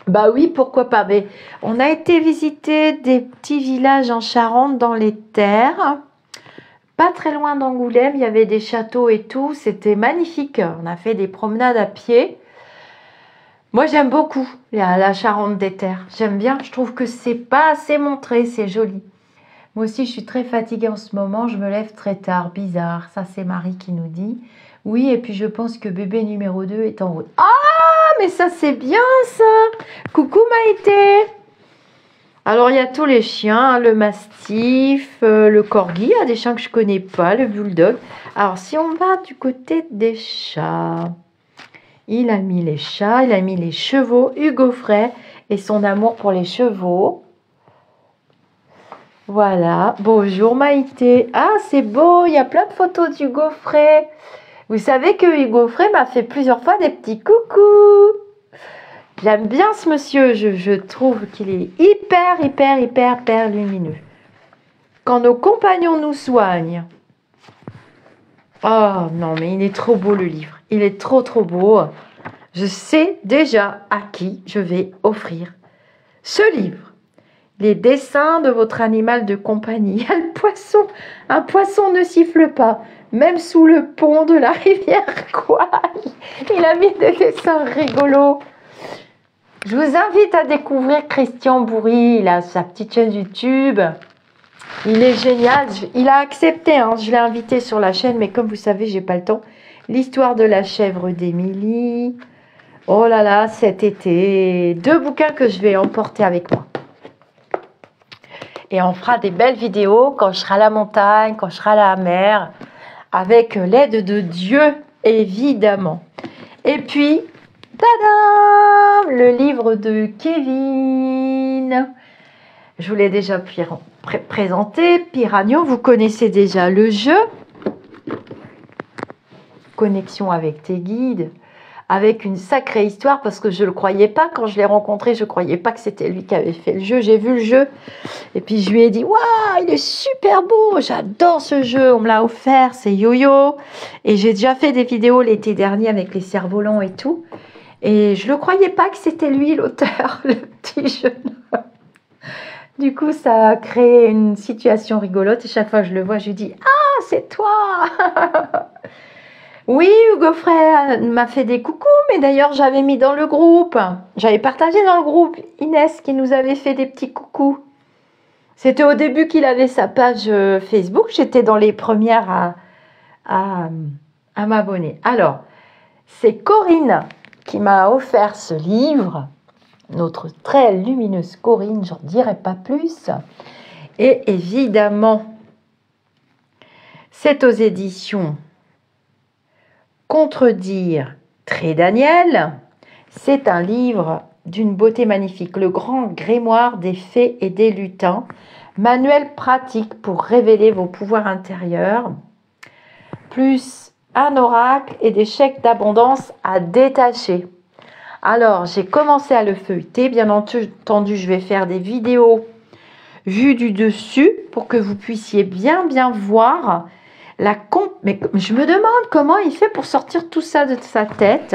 Bah oui, pourquoi pas. Mais on a été visiter des petits villages en Charente dans les terres. Pas très loin d'Angoulême, il y avait des châteaux et tout. C'était magnifique. On a fait des promenades à pied. Moi, j'aime beaucoup la Charente des terres. J'aime bien. Je trouve que c'est pas assez montré. C'est joli. Moi aussi, je suis très fatiguée en ce moment. Je me lève très tard. Bizarre. Ça, c'est Marie qui nous dit. Oui, et puis je pense que bébé numéro 2 est en route. Ah, mais ça, c'est bien, ça. Coucou, Maïté. Alors, il y a tous les chiens. Le mastif, le corgi. Il y a des chiens que je connais pas. Le bulldog. Alors, si on va du côté des chats... Il a mis les chats, il a mis les chevaux, Hugo Frey et son amour pour les chevaux. Voilà, bonjour Maïté. Ah, c'est beau, il y a plein de photos d'Hugo Frey. Vous savez que Hugo Frey m'a fait plusieurs fois des petits coucous. J'aime bien ce monsieur, je trouve qu'il est hyper lumineux. Quand nos compagnons nous soignent. Oh non, mais il est trop beau le livre. Il est trop beau. Je sais déjà à qui je vais offrir ce livre. Les dessins de votre animal de compagnie. Il y a le poisson. Un poisson ne siffle pas. Même sous le pont de la rivière Kwai. Il a mis des dessins rigolos. Je vous invite à découvrir Christian Bourri. Il a sa petite chaîne YouTube. Il est génial. Il a accepté. Hein. Je l'ai invité sur la chaîne. Mais comme vous savez, j'ai pas le temps. L'histoire de la chèvre d'Émilie. Oh là là, cet été. 2 bouquins que je vais emporter avec moi. Et on fera des belles vidéos quand je serai à la montagne, quand je serai à la mer. Avec l'aide de Dieu, évidemment. Et puis, tadam, le livre de Kevin. Je vous l'ai déjà présenté. Piranio, vous connaissez déjà le jeu. Connexion avec tes guides. Avec une sacrée histoire parce que je ne le croyais pas. Quand je l'ai rencontré, je ne croyais pas que c'était lui qui avait fait le jeu. J'ai vu le jeu et puis je lui ai dit « Waouh, il est super beau, j'adore ce jeu, on me l'a offert, c'est Yo-Yo. » Et j'ai déjà fait des vidéos l'été dernier avec les cerfs-volants et tout. Et je ne le croyais pas que c'était lui l'auteur, le petit jeune homme. Du coup, ça a créé une situation rigolote. Et chaque fois que je le vois, je lui dis « Ah, c'est toi !» Oui, Hugo Frey m'a fait des coucous, mais d'ailleurs, j'avais mis dans le groupe. J'avais partagé dans le groupe Inès qui nous avait fait des petits coucous. C'était au début qu'il avait sa page Facebook. J'étais dans les premières à m'abonner. Alors, c'est Corinne qui m'a offert ce livre. Notre très lumineuse Corinne, j'en dirai pas plus. Et évidemment, c'est aux éditions Contredire Très Daniel. C'est un livre d'une beauté magnifique. Le grand grimoire des fées et des lutins. Manuel pratique pour révéler vos pouvoirs intérieurs. Plus un oracle et des chèques d'abondance à détacher. Alors, j'ai commencé à le feuilleter. Bien entendu, je vais faire des vidéos vues du dessus pour que vous puissiez bien voir mais je me demande comment il fait pour sortir tout ça de sa tête.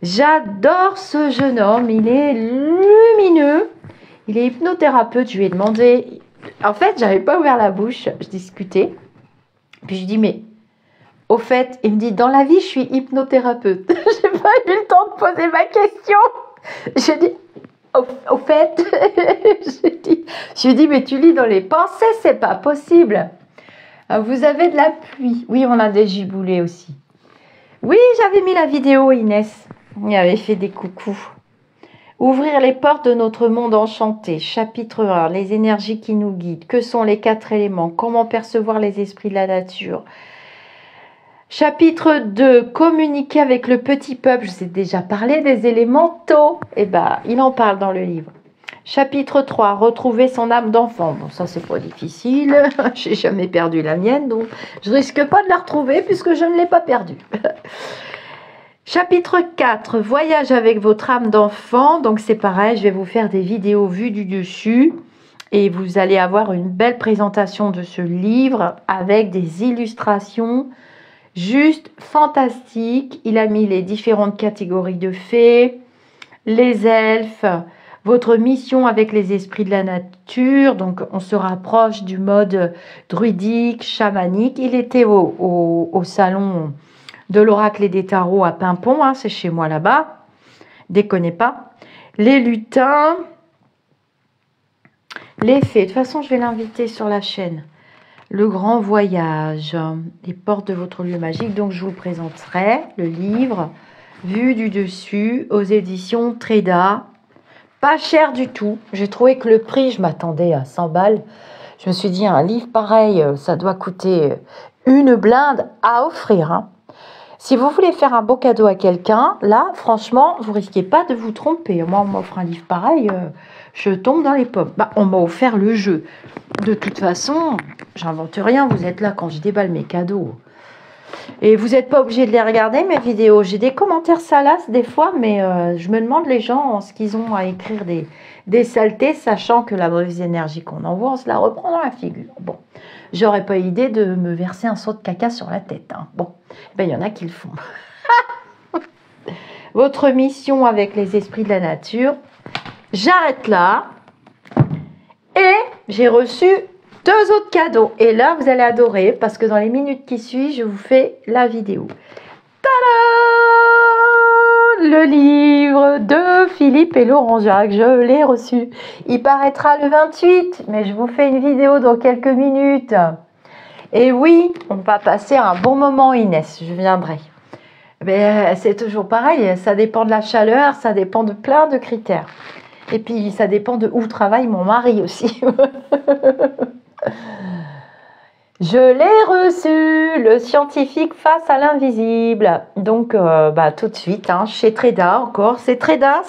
J'adore ce jeune homme. Il est lumineux. Il est hypnothérapeute. Je lui ai demandé... En fait, j'avais pas ouvert la bouche. Je discutais. Puis je lui dis, mais... Au fait, il me dit, dans la vie, je suis hypnothérapeute. J'ai pas eu le temps de poser ma question. J'ai dit, au fait, je lui dis, mais tu lis dans les pensées, c'est pas possible. Vous avez de la pluie. Oui, on a des giboulées aussi. Oui, j'avais mis la vidéo, Inès. Il avait fait des coucous. Ouvrir les portes de notre monde enchanté. Chapitre 1. Les énergies qui nous guident. Que sont les 4 éléments? Comment percevoir les esprits de la nature? Chapitre 2. Communiquer avec le petit peuple. Je vous ai déjà parlé des élémentaux. Eh bien, il en parle dans le livre. Chapitre 3, retrouver son âme d'enfant. Bon, ça, c'est pas difficile. J'ai jamais perdu la mienne, donc je risque pas de la retrouver puisque je ne l'ai pas perdue. Chapitre 4, voyage avec votre âme d'enfant. Donc c'est pareil, je vais vous faire des vidéos vues du dessus. Et vous allez avoir une belle présentation de ce livre avec des illustrations juste fantastiques. Il a mis les différentes catégories de fées, les elfes, votre mission avec les esprits de la nature. Donc on se rapproche du mode druidique, chamanique. Il était au salon de l'oracle et des tarots à Pimpon, hein, c'est chez moi là-bas. Déconnez pas. Les lutins. Les fées, de toute façon, je vais l'inviter sur la chaîne. Le grand voyage, les portes de votre lieu magique. Donc, je vous présenterai le livre, vu du dessus, aux éditions Tréda. Pas cher du tout. J'ai trouvé que le prix, je m'attendais à 100 balles. Je me suis dit, un livre pareil, ça doit coûter une blinde à offrir. Hein. Si vous voulez faire un beau cadeau à quelqu'un, là, franchement, vous risquez pas de vous tromper. Moi, on m'offre un livre pareil, je tombe dans les pommes. Bah, on m'a offert le jeu. De toute façon, j'invente rien. Vous êtes là quand je déballe mes cadeaux. Et vous n'êtes pas obligé de les regarder, mes vidéos. J'ai des commentaires salaces des fois, mais je me demande les gens ce qu'ils ont à écrire des saletés, sachant que la mauvaise énergie qu'on envoie, on se la reprend dans la figure. Bon, j'aurais pas idée de me verser un seau de caca sur la tête. Hein. Bon, ben, il y en a qui le font. Votre mission avec les esprits de la nature. J'arrête là. Et j'ai reçu 2 autres cadeaux. Et là, vous allez adorer parce que dans les minutes qui suivent, je vous fais la vidéo. Tada! Le livre de Philippe et Laurent Jacques, je l'ai reçu. Il paraîtra le 28, mais je vous fais une vidéo dans quelques minutes. Et oui, on va passer un bon moment, Inès, je viendrai. Mais c'est toujours pareil, ça dépend de la chaleur, ça dépend de plein de critères. Et puis, ça dépend de où travaille mon mari aussi. Je l'ai reçu, le scientifique face à l'invisible. Donc, tout de suite, hein, chez Tréda encore. C'est Tréda,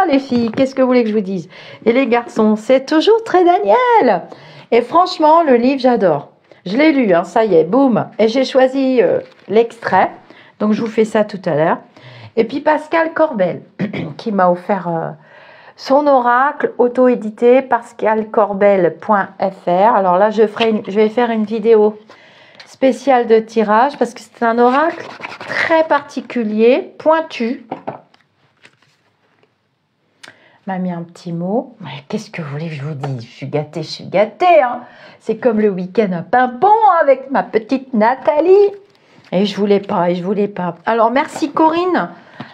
les filles. Qu'est-ce que vous voulez que je vous dise? Et les garçons, c'est toujours très Daniel. Et franchement, le livre, j'adore. Je l'ai lu, hein, ça y est, boum. Et j'ai choisi l'extrait. Donc, je vous fais ça tout à l'heure. Et puis, Pascal Corbel, qui m'a offert... son oracle auto-édité, pascalcorbel.fr. Alors là, je vais faire une vidéo spéciale de tirage parce que c'est un oracle très particulier, pointu. M'a mis un petit mot. Qu'est-ce que vous voulez que je vous dise? Je suis gâtée. Hein. C'est comme le week-end à Pimpon avec ma petite Nathalie. Et je voulais pas. Alors, merci Corinne.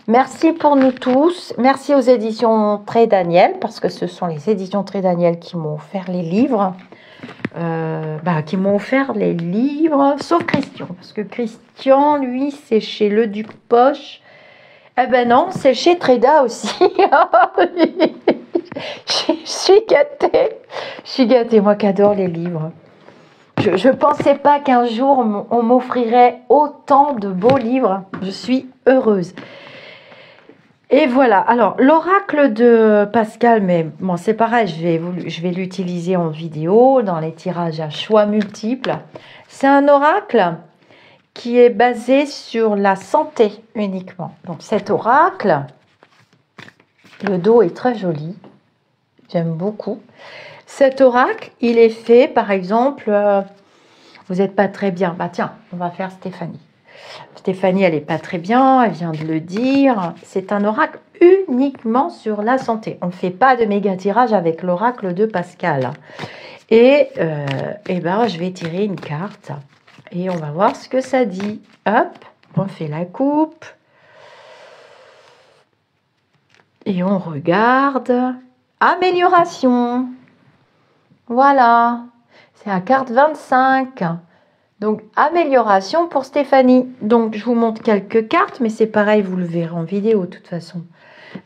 Merci pour nous tous. Merci aux éditions Très Daniel, parce que ce sont les éditions Très Daniel qui m'ont offert les livres. Sauf Christian. Parce que Christian, lui, c'est chez Le Duc Poche. Eh ben non, c'est chez Tréda aussi. Je suis gâtée. Moi qui adore les livres. Je ne pensais pas qu'un jour, on m'offrirait autant de beaux livres. Je suis heureuse. Et voilà, alors l'oracle de Pascal, mais bon c'est pareil, je vais l'utiliser en vidéo, dans les tirages à choix multiples. C'est un oracle qui est basé sur la santé uniquement. Donc cet oracle, le dos est très joli, j'aime beaucoup. Cet oracle, il est fait par exemple, vous n'êtes pas très bien, bah tiens, on va faire Stéphanie. Stéphanie, elle n'est pas très bien, elle vient de le dire. C'est un oracle uniquement sur la santé. On ne fait pas de méga tirage avec l'oracle de Pascal. Et je vais tirer une carte et on va voir ce que ça dit. Hop, on fait la coupe. Et on regarde. Amélioration. Voilà. C'est la carte 25. Donc, amélioration pour Stéphanie. Donc, je vous montre quelques cartes, mais c'est pareil, vous le verrez en vidéo de toute façon.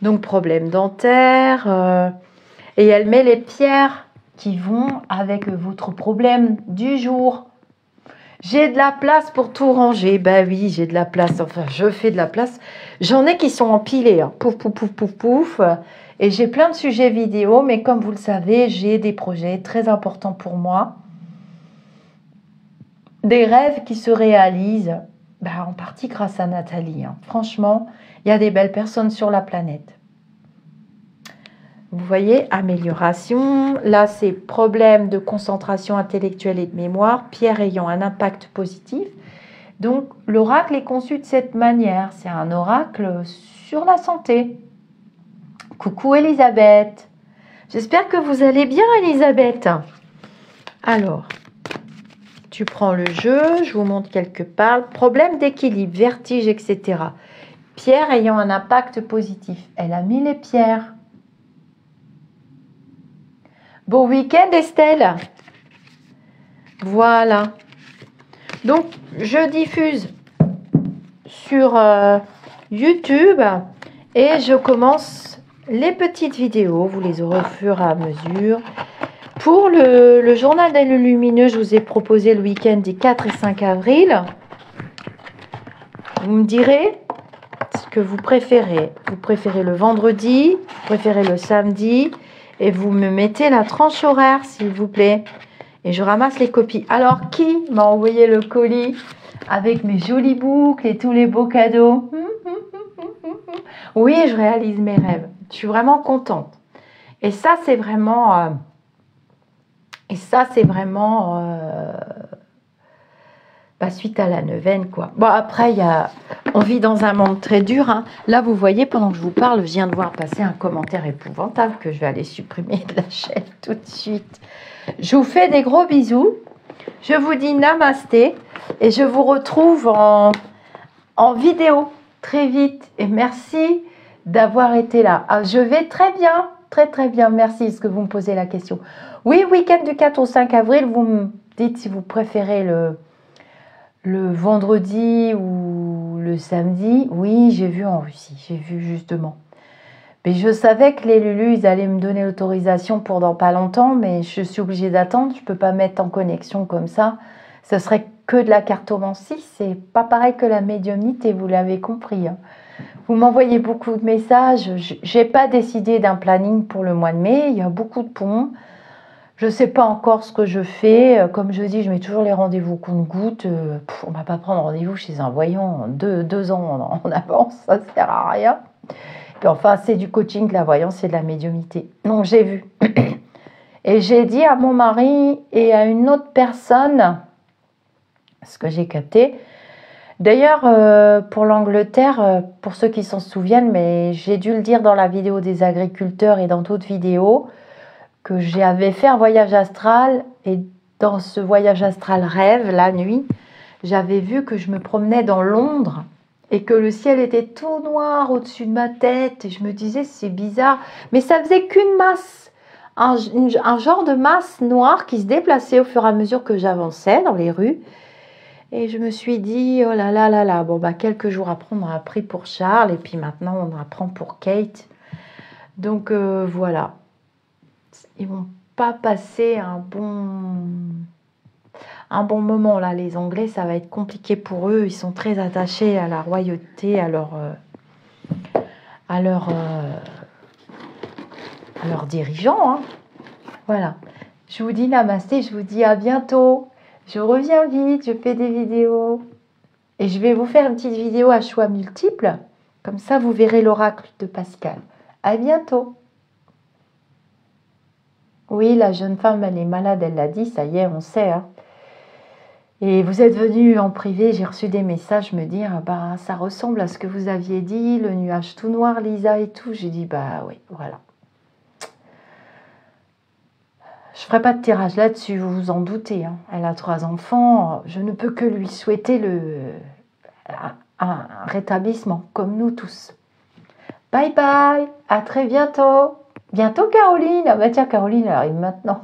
Donc, problème dentaire. Et elle met les pierres qui vont avec votre problème du jour. J'ai de la place pour tout ranger. Ben oui, j'ai de la place. Enfin, je fais de la place. J'en ai qui sont empilés. Hein. Pouf, pouf, pouf, pouf, pouf. Et j'ai plein de sujets vidéo, mais comme vous le savez, j'ai des projets très importants pour moi. Des rêves qui se réalisent. Bah, en partie grâce à Nathalie. Hein. Franchement, il y a des belles personnes sur la planète. Vous voyez, amélioration. Là, c'est problème de concentration intellectuelle et de mémoire. Pierre ayant un impact positif. Donc, l'oracle est conçu de cette manière. C'est un oracle sur la santé. Coucou Elisabeth. J'espère que vous allez bien, Elisabeth. Alors, tu prends le jeu. Je vous montre quelques parles. Problème d'équilibre, vertige, etc. Pierre ayant un impact positif. Elle a mis les pierres. Bon week-end, Estelle. Voilà. Donc, je diffuse sur YouTube et je commence les petites vidéos. Vous les aurez au fur et à mesure. Pour le journal des lumineux, je vous ai proposé le week-end des 4 et 5 avril. Vous me direz ce que vous préférez. Vous préférez le vendredi, vous préférez le samedi. Et vous me mettez la tranche horaire, s'il vous plaît. Et je ramasse les copies. Alors, qui m'a envoyé le colis avec mes jolies boucles et tous les beaux cadeaux? Oui, je réalise mes rêves. Je suis vraiment contente. Et ça, c'est vraiment... suite à la neuvaine, quoi. Bon, après, on vit dans un monde très dur. Hein. Là, vous voyez, pendant que je vous parle, je viens de voir passer un commentaire épouvantable que je vais aller supprimer de la chaîne tout de suite. Je vous fais des gros bisous. Je vous dis namasté. Et je vous retrouve en vidéo très vite. Et merci d'avoir été là. Ah, je vais très bien. Très, très bien. Merci. Est-ce que vous me posez la question? Oui, week-end du 4 au 5 avril. Vous me dites si vous préférez le vendredi ou le samedi. Oui, j'ai vu en Russie, j'ai vu justement. Mais je savais que les Lulus, ils allaient me donner l'autorisation pour dans pas longtemps, mais je suis obligée d'attendre. Je peux pas mettre en connexion comme ça. Ce serait que de la cartomancie. C'est pas pareil que la médiumnité, vous l'avez compris. Hein. Vous m'envoyez beaucoup de messages. J'ai pas décidé d'un planning pour le mois de mai. Il y a beaucoup de ponts. Je ne sais pas encore ce que je fais. Comme je dis, je mets toujours les rendez-vous compte-gouttes. On ne va pas prendre rendez-vous chez un voyant 2 ans en avance. Ça ne sert à rien. Puis enfin, c'est du coaching, la voyance, c'est de la médiumnité. Non, j'ai vu. Et j'ai dit à mon mari et à une autre personne, ce que j'ai capté. D'ailleurs, pour l'Angleterre, pour ceux qui s'en souviennent, mais j'ai dû le dire dans la vidéo des agriculteurs et dans d'autres vidéos, que j'avais fait un voyage astral et dans ce voyage astral rêve, la nuit, j'avais vu que je me promenais dans Londres et que le ciel était tout noir au-dessus de ma tête et je me disais c'est bizarre, mais ça faisait qu'une masse, un genre de masse noire qui se déplaçait au fur et à mesure que j'avançais dans les rues et je me suis dit oh là là là là, bon bah quelques jours après on a appris pour Charles et puis maintenant on apprend pour Kate, donc voilà. Ils vont pas passer un bon moment là, les Anglais, ça va être compliqué pour eux. Ils sont très attachés à la royauté, à leurs dirigeants. Hein. Voilà. Je vous dis namasté, je vous dis à bientôt. Je reviens vite, je fais des vidéos. Et je vais vous faire une petite vidéo à choix multiples. Comme ça, vous verrez l'oracle de Pascal. À bientôt. Oui, la jeune femme, elle est malade, elle l'a dit, ça y est, on sait. Hein. Et vous êtes venu en privé, j'ai reçu des messages me dire, bah ça ressemble à ce que vous aviez dit, le nuage tout noir, Lisa et tout. J'ai dit, bah oui, voilà. Je ferai pas de tirage là-dessus, vous vous en doutez. Hein. Elle a 3 enfants, je ne peux que lui souhaiter un rétablissement, comme nous tous. Bye bye, à très bientôt. Bientôt Caroline. Ah bah tiens, Caroline, elle arrive maintenant.